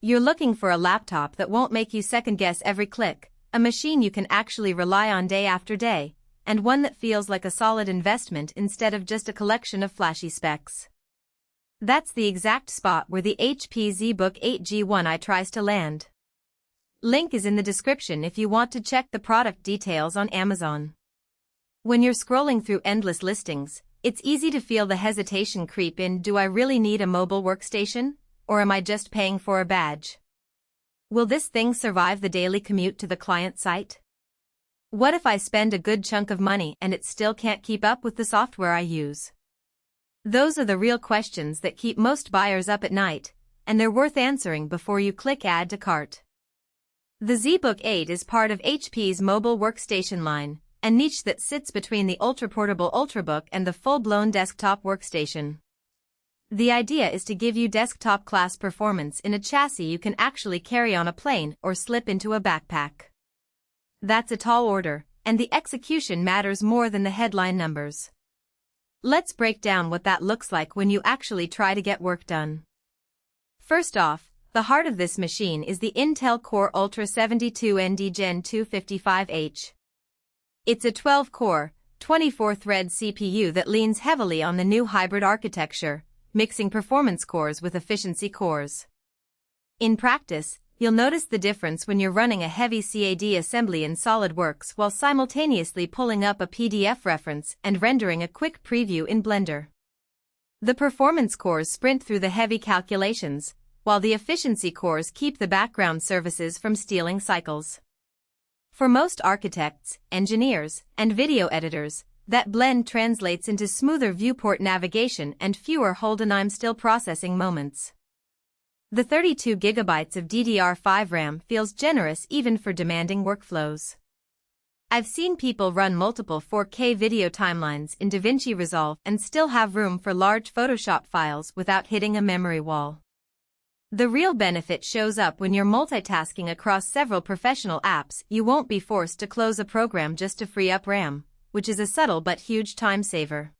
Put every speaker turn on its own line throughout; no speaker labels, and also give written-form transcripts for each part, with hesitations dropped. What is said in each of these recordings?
You're looking for a laptop that won't make you second-guess every click, a machine you can actually rely on day after day, and one that feels like a solid investment instead of just a collection of flashy specs. That's the exact spot where the HP ZBook 8 G1i tries to land. Link is in the description if you want to check the product details on Amazon. When you're scrolling through endless listings, it's easy to feel the hesitation creep in. Do I really need a mobile workstation? Or am I just paying for a badge? Will this thing survive the daily commute to the client site? What if I spend a good chunk of money and it still can't keep up with the software I use? Those are the real questions that keep most buyers up at night, and they're worth answering before you click Add to Cart. The ZBook 8 is part of HP's mobile workstation line, a niche that sits between the ultra-portable Ultrabook and the full-blown desktop workstation. The idea is to give you desktop-class performance in a chassis you can actually carry on a plane or slip into a backpack. That's a tall order, and the execution matters more than the headline numbers. Let's break down what that looks like when you actually try to get work done. First off, the heart of this machine is the Intel Core Ultra 72ND Gen 255H. It's a 12-core, 24-thread CPU that leans heavily on the new hybrid architecture, mixing performance cores with efficiency cores. In practice, you'll notice the difference when you're running a heavy CAD assembly in SolidWorks while simultaneously pulling up a PDF reference and rendering a quick preview in Blender. The performance cores sprint through the heavy calculations, while the efficiency cores keep the background services from stealing cycles. For most architects, engineers, and video editors, that blend translates into smoother viewport navigation and fewer hold-and-I'm-still processing moments. The 32 GB of DDR5 RAM feels generous even for demanding workflows. I've seen people run multiple 4K video timelines in DaVinci Resolve and still have room for large Photoshop files without hitting a memory wall. The real benefit shows up when you're multitasking across several professional apps. You won't be forced to close a program just to free up RAM, which is a subtle but huge time saver.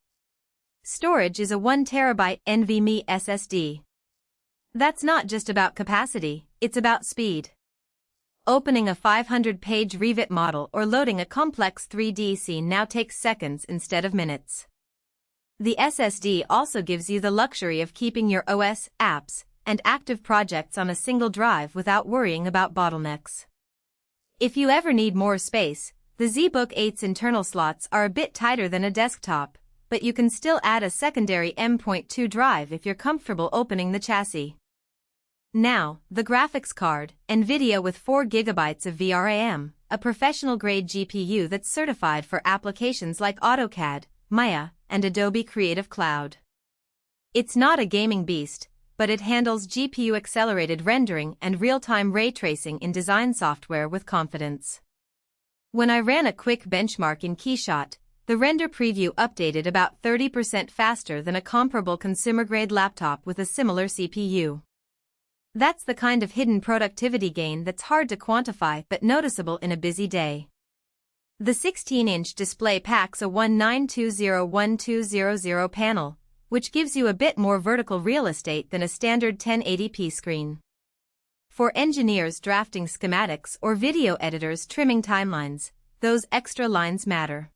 Storage is a 1 TB NVMe SSD. That's not just about capacity, it's about speed. Opening a 500-page Revit model or loading a complex 3D scene now takes seconds instead of minutes. The SSD also gives you the luxury of keeping your OS, apps, and active projects on a single drive without worrying about bottlenecks. If you ever need more space, the ZBook 8's internal slots are a bit tighter than a desktop, but you can still add a secondary M.2 drive if you're comfortable opening the chassis. Now, the graphics card, NVIDIA with 4 GB of VRAM, a professional-grade GPU that's certified for applications like AutoCAD, Maya, and Adobe Creative Cloud. It's not a gaming beast, but it handles GPU-accelerated rendering and real-time ray tracing in design software with confidence. When I ran a quick benchmark in Keyshot, the render preview updated about 30% faster than a comparable consumer-grade laptop with a similar CPU. That's the kind of hidden productivity gain that's hard to quantify but noticeable in a busy day. The 16-inch display packs a 1920x1200 panel, which gives you a bit more vertical real estate than a standard 1080p screen. For engineers drafting schematics or video editors trimming timelines, those extra lines matter.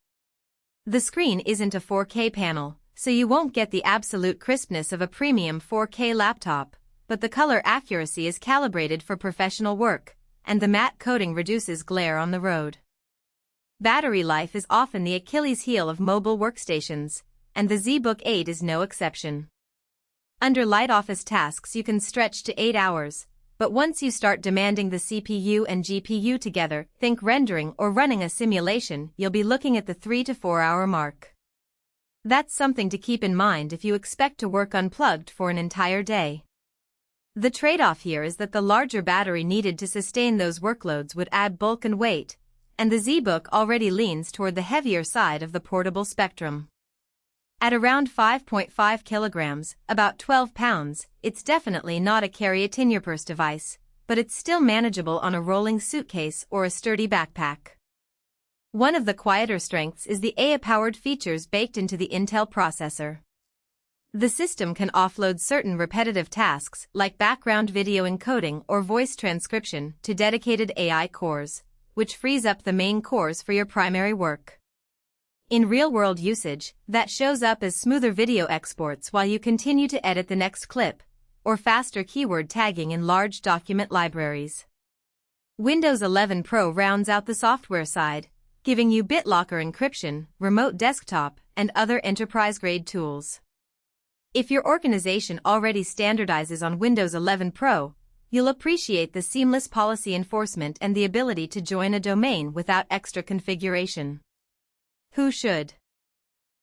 The screen isn't a 4K panel, so you won't get the absolute crispness of a premium 4K laptop, but the color accuracy is calibrated for professional work, and the matte coating reduces glare on the road. Battery life is often the Achilles heel of mobile workstations, and the ZBook 8 is no exception. Under light office tasks you can stretch to 8 hours, but once you start demanding the CPU and GPU together, think rendering or running a simulation, you'll be looking at the 3 to 4 hour mark. That's something to keep in mind if you expect to work unplugged for an entire day. The trade-off here is that the larger battery needed to sustain those workloads would add bulk and weight, and the ZBook already leans toward the heavier side of the portable spectrum. At around 5.5 kilograms, about 12 pounds, it's definitely not a carry-a-tin-your-purse device, but it's still manageable on a rolling suitcase or a sturdy backpack. One of the quieter strengths is the AI-powered features baked into the Intel processor. The system can offload certain repetitive tasks like background video encoding or voice transcription to dedicated AI cores, which frees up the main cores for your primary work. In real-world usage, that shows up as smoother video exports while you continue to edit the next clip, or faster keyword tagging in large document libraries. Windows 11 Pro rounds out the software side, giving you BitLocker encryption, remote desktop, and other enterprise-grade tools. If your organization already standardizes on Windows 11 Pro, you'll appreciate the seamless policy enforcement and the ability to join a domain without extra configuration. Who should?